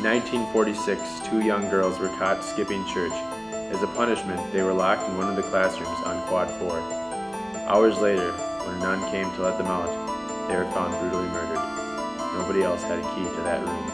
1946, two young girls were caught skipping church. As a punishment, they were locked in one of the classrooms on Quad 4. Hours later, when a nun came to let them out, they were found brutally murdered. Nobody else had a key to that room.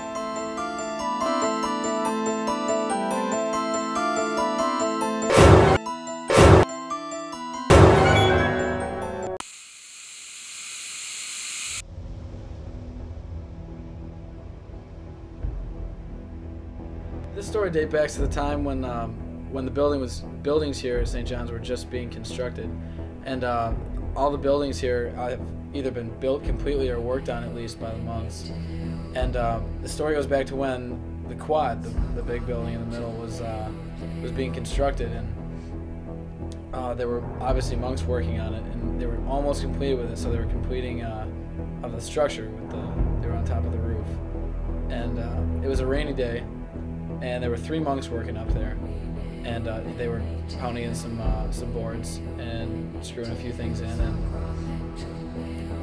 This story dates back to the time when the buildings here at St. John's were just being constructed, and all the buildings here have either been built completely or worked on at least by the monks. And the story goes back to when the quad, the big building in the middle, was being constructed, and there were obviously monks working on it, and they were almost completed with it. So they were completing of the structure they were on top of the roof, and it was a rainy day. And there were 3 monks working up there, and they were pounding in some boards and screwing a few things in. And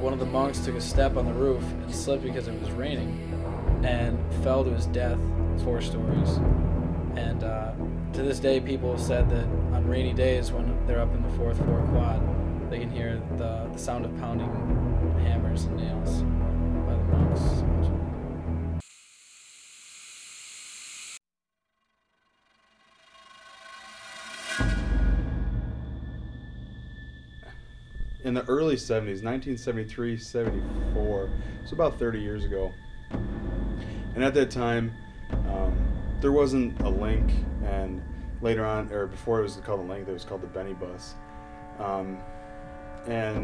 one of the monks took a step on the roof and slipped because it was raining, and fell to his death 4 stories. And to this day, people have said that on rainy days when they're up in the 4th floor quad, they can hear the sound of pounding hammers and nails by the monks. In the early 70s, 1973, 74, so about 30 years ago. And at that time, there wasn't a link, and later on, or before it was called a link, it was called the Benny Bus. And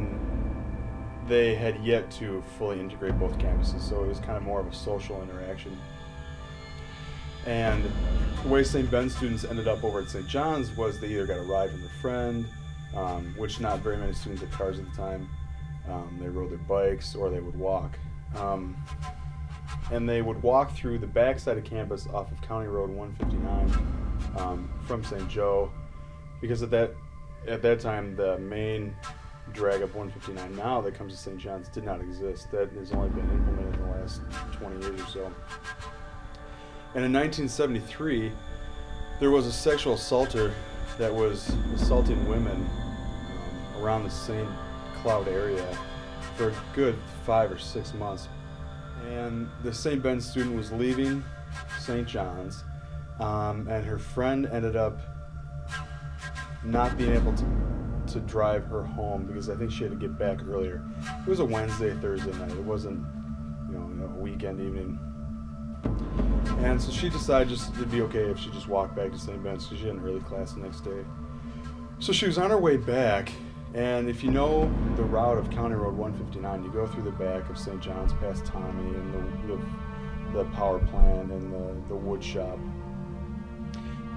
they had yet to fully integrate both campuses, so it was kind of more of a social interaction. And the way St. Ben students ended up over at St. John's was they either got a ride from a friend, which not very many students had cars at the time. They rode their bikes, or they would walk. And they would walk through the backside of campus off of County Road 159 from St. Joe, because at that time the main drag up 159 now that comes to St. John's did not exist. That has only been implemented in the last 20 years or so. And in 1973, there was a sexual assaulter that was assaulting women around the St. Cloud area for a good 5 or 6 months. And the St. Ben student was leaving St. John's, and her friend ended up not being able to drive her home because I think she had to get back earlier. It was a Wednesday, Thursday night. It wasn't, a weekend evening. And so she decided it'd be okay if she just walked back to St. Ben's because she had an early class the next day. So she was on her way back, and if you know the route of County Road 159, you go through the back of St. John's past Tommy and the power plant and the wood shop.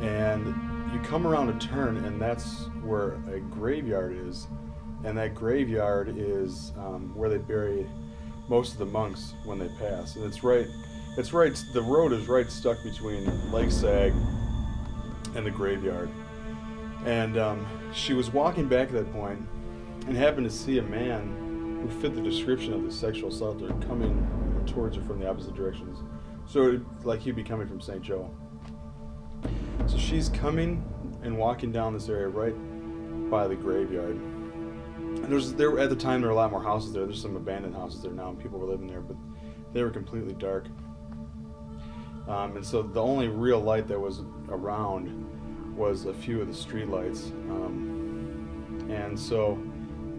And you come around a turn, and that's where a graveyard is. And that graveyard is where they bury most of the monks when they pass. And the road is right stuck between Lake Sag and the graveyard. And she was walking back at that point and happened to see a man who fit the description of the sexual assaulter coming towards her from the opposite directions. So like he'd be coming from St. Joe. So she's coming and walking down this area right by the graveyard. And at the time there were a lot more houses there. There's some abandoned houses there now, and people were living there, but they were completely dark. And so the only real light that was around was a few of the street lights. And so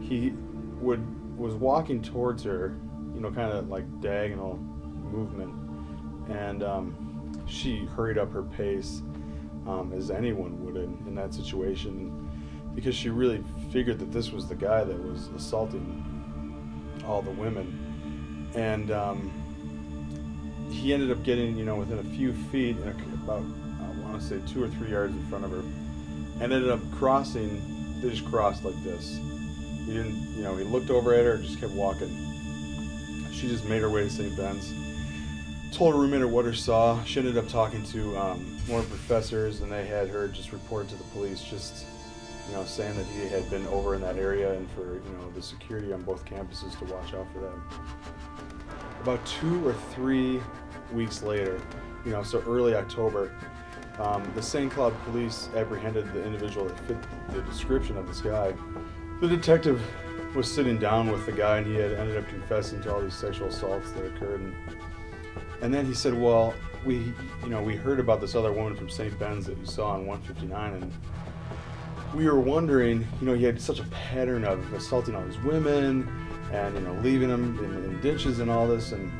he was walking towards her, kind of like diagonal movement, and she hurried up her pace, as anyone would in that situation, because she really figured that this was the guy that was assaulting all the women. And he ended up getting, within a few feet, about, I want to say 2 or 3 yards in front of her, and ended up crossing. They just crossed like this. He didn't, he looked over at her and just kept walking. She just made her way to St. Ben's, told her roommate what her saw. She ended up talking to more professors, and they had her just report to the police, just, saying that he had been over in that area, and for, the security on both campuses to watch out for that. About 2 or 3 weeks later, so early October. The St. Cloud police apprehended the individual that fit the description of this guy. The detective was sitting down with the guy, and he had ended up confessing to all these sexual assaults that occurred. And then he said, well, we heard about this other woman from St. Ben's that you saw on 159, and we were wondering, he had such a pattern of assaulting all these women and, leaving them in ditches and all this, and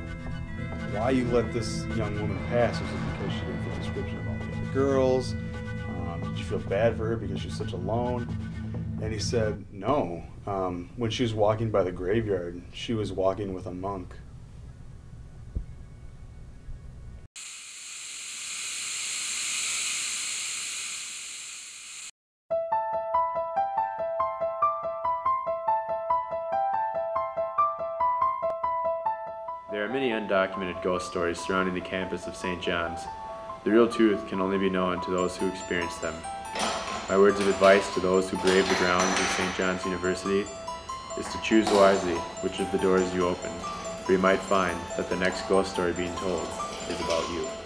why you let this young woman pass. Was it because she didn't fit the description of all the other girls? Did you feel bad for her because she's such alone? And he said, no. When she was walking by the graveyard, she was walking with a monk. There are many undocumented ghost stories surrounding the campus of St. John's. The real truth can only be known to those who experience them. My words of advice to those who brave the grounds of St. John's University is to choose wisely which of the doors you open, for you might find that the next ghost story being told is about you.